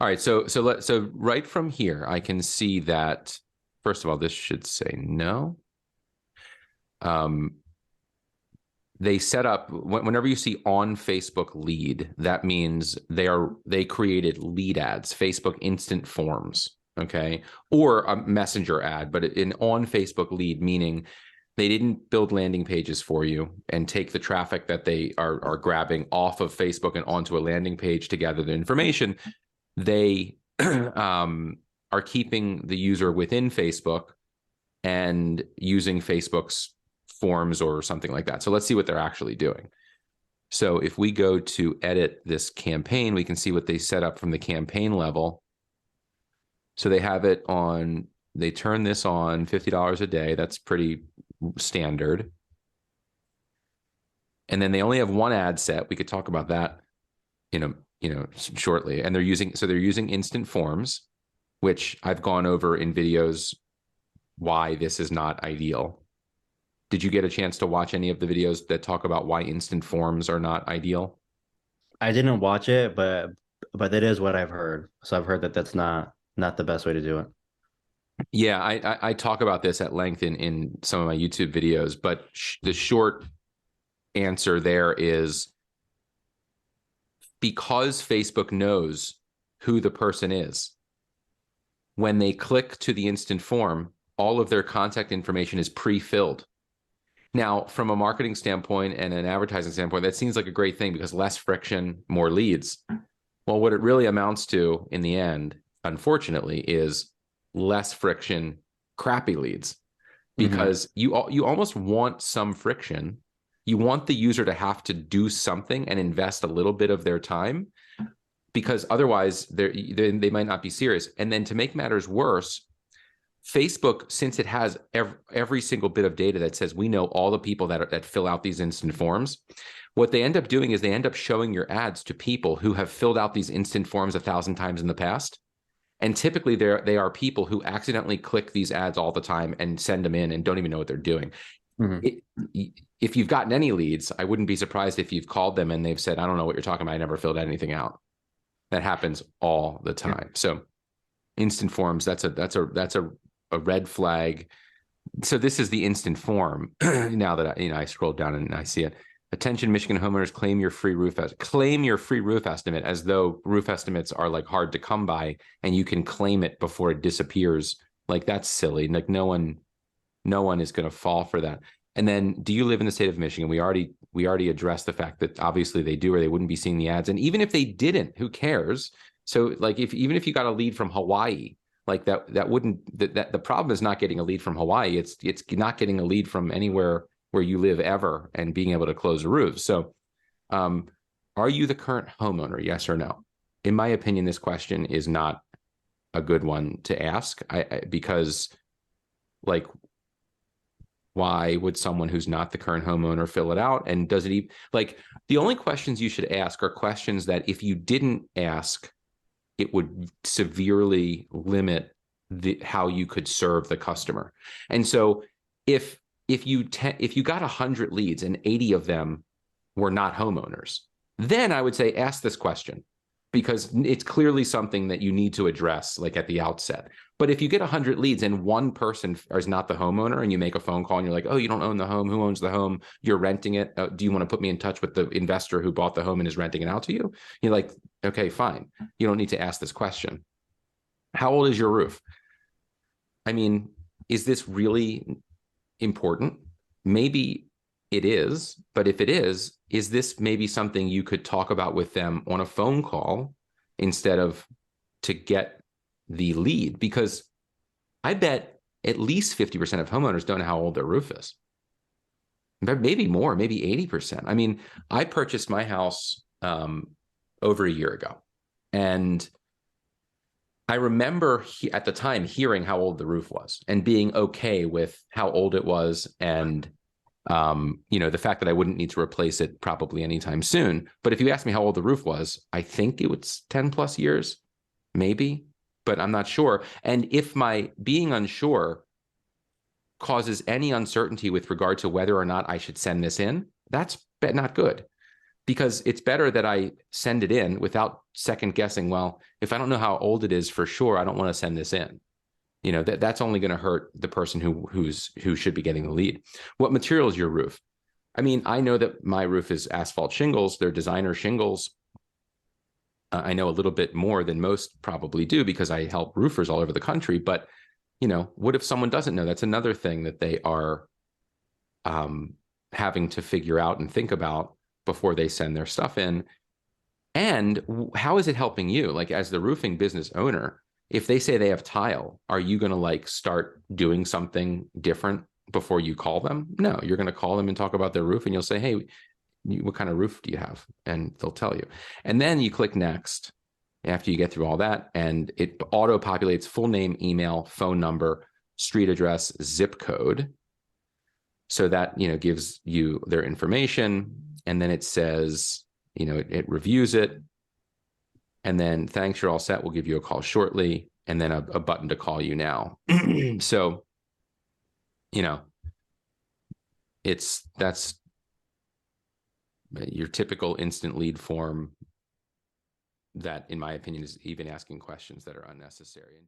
All right, so right from here, I can see that, first of all, this should say no. Um, they set up, whenever you see on Facebook lead, that means they created lead ads, Facebook instant forms, okay, or a messenger ad, but in on Facebook lead, meaning they didn't build landing pages for you and take the traffic that they are grabbing off of Facebook and onto a landing page to gather the information. They are keeping the user within Facebook and using Facebook's forms or something like that. So let's see what they're actually doing. So if we go to edit this campaign, we can see what they set up from the campaign level. So they have it on, they turn this on $50 a day. That's pretty standard. And then they only have one ad set. We could talk about that shortly. And they're using instant forms, which I've gone over in videos why this is not ideal. Did you get a chance to watch any of the videos that talk about why instant forms are not ideal? I didn't watch it, but that is what I've heard. So I've heard that that's not the best way to do it. Yeah, I talk about this at length in some of my YouTube videos, but the short answer there is because Facebook knows who the person is, when they click to the instant form, all of their contact information is pre-filled. Now, from a marketing standpoint and an advertising standpoint, that seems like a great thing because less friction, more leads. Well, what it really amounts to in the end, unfortunately, is less friction, crappy leads, because you almost want some friction. You want the user to have to do something and invest a little bit of their time, because otherwise they might not be serious. And then to make matters worse, Facebook, since it has every single bit of data that says we know all the people that fill out these instant forms, what they end up doing is they end up showing your ads to people who have filled out these instant forms 1,000 times in the past. And typically they are people who accidentally click these ads all the time and send them in and don't even know what they're doing. If you've gotten any leads, I wouldn't be surprised if you've called them and they've said, I don't know what you're talking about. I never filled anything out. That happens all the time. Yeah. So instant forms, that's a red flag. So this is the instant form. Now that I scroll down and I see it. Attention, Michigan homeowners, claim your free roof estimate, as though roof estimates are like hard to come by and you can claim it before it disappears. Like, that's silly. Like, no one is going to fall for that. And then, do you live in the state of Michigan? We already addressed the fact that obviously they do, or they wouldn't be seeing the ads. And even if they didn't, who cares? So like, even if you got a lead from Hawaii, like that wouldn't, that the problem is not getting a lead from Hawaii. It's not getting a lead from anywhere where you live ever and being able to close a roof. So are you the current homeowner? Yes or no? In my opinion, this question is not a good one to ask. Because like, why would someone who's not the current homeowner fill it out? And does it even, like, the only questions you should ask are questions that if you didn't ask, it would severely limit how you could serve the customer. And so if you got 100 leads and 80 of them were not homeowners, then I would say ask this question, because it's clearly something that you need to address, like, at the outset. But if you get 100 leads and one person is not the homeowner, and you make a phone call and you're like, oh, you don't own the home. Who owns the home? You're renting it. Do you want to put me in touch with the investor who bought the home and is renting it out to you? You're like, okay, fine. You don't need to ask this question. How old is your roof? I mean, is this really important? Maybe it is, but if it is this maybe something you could talk about with them on a phone call instead of to get the lead? Because I bet at least 50% of homeowners don't know how old their roof is. Maybe more, maybe 80%. I mean, I purchased my house over a year ago, and I remember at the time hearing how old the roof was and being okay with how old it was, and the fact that I wouldn't need to replace it probably anytime soon. But if you ask me how old the roof was, I think it was 10 plus years, maybe, but I'm not sure. And if my being unsure causes any uncertainty with regard to whether or not I should send this in, that's not good. because it's better that I send it in without second guessing. Well, if I don't know how old it is for sure, I don't want to send this in. You know, that's only going to hurt the person who should be getting the lead. What material is your roof? I mean, I know that my roof is asphalt shingles. They're designer shingles. I know a little bit more than most probably do because I help roofers all over the country. But, you know, what if someone doesn't know? That's another thing that they are having to figure out and think about before they send their stuff in. And how is it helping you? Like, as the roofing business owner, if they say they have tile, are you going to like start doing something different before you call them? No, you're going to call them and talk about their roof, and you'll say, hey, what kind of roof do you have? And they'll tell you. And then you click next after you get through all that, and it auto populates full name, email, phone number, street address, zip code. So that, you know, gives you their information. And then it says, you know, it reviews it. And then, thanks, you're all set. We'll give you a call shortly. And then a button to call you now. So, you know, that's your typical instant lead form that, in my opinion, is even asking questions that are unnecessary.